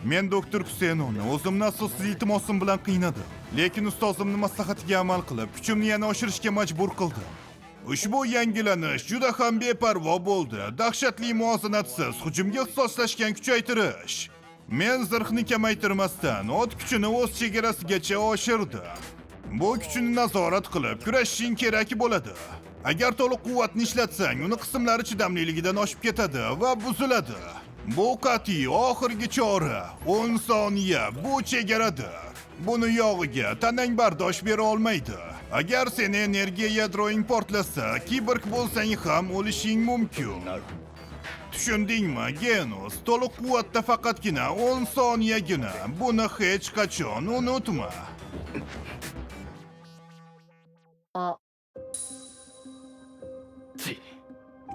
Men doktor Husaynovni o'zimni asossiz iltimosim bilan qiynadim. Lekin ustozimning maslahatiga amal qilib, kuchimni yana oshirishga majbur qildim. Ushbu yangilanish juda ham beparvo bo'ldi. Dahshatli muvozanatsiz hujumga ixtisoslashgan kuchaytirish. Men zirhni kamaytirmasdan ot kuchini o'z chegarasigacha oshirdim. Bu kuchni nazorat qilib kurashishing kerak bo'ladi. Agar to'liq quvvatni ishlatsang, uni qismlari chidamliligidan oshib ketadi va buziladi. Bu qat'iy oxirgi chora. 10 soniya bu chegaradir. Buni yog'iga tanang bardosh bera olmaydi. Agar seni energiya yadroing portlasa, kiborg bo'lsang ham o'lishing mumkin. Tushundingmi, Genus? To'liq quvvatda faqatgina 10 soniyagina. Buni hech qachon unutma.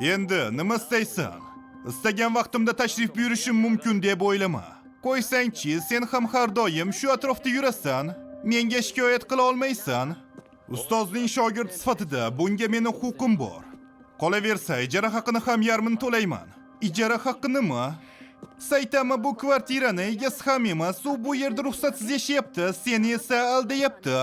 Endi nima istaysan? Istagan vaqtimda tashrif buyurishim mumkin deb o'ylama. Qo'ysangchi, sen ham har doim shu atrofda yurasan. Menga shikoyat qila olmaysan. Ustozning shogird sifatida bunga mening huquqim bor. Qolaversa, ijara haqini ham yarmini to'layman. Ijara haqqi nima? Saytama bu kvartirani egasi ham emas, u bu yerda ruxsatsiz yashayapti, seni esa aldayapti.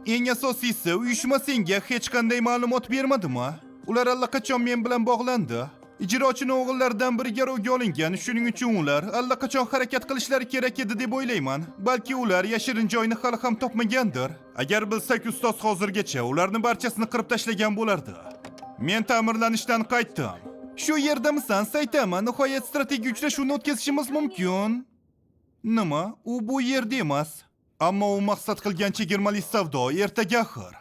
Eng asosiysi, uyushma senga hech qanday ma'lumot bermadimi? Ular allaqachon men bilan bog'landi. Ijrochining o'g'illaridan biri garovga olingan, shuning uchun ular allaqachon harakat qilishlari kerak edi deb o'ylayman. Balki ular yashirin joyni hali ham topmagandir. Agar bilsak, ustoz hozirgacha ularning barchasini qirib tashlagan bo'lardi. Men ta'mirlanishdan qaytdim. Shu yerdamisan, Saytama? Nihoyat strategik uchrashuvni o'tkazishimiz mumkin. Nima? U bu yerda emas. Ammo u maqsad qilgan chegirmali savdo ertaga axir.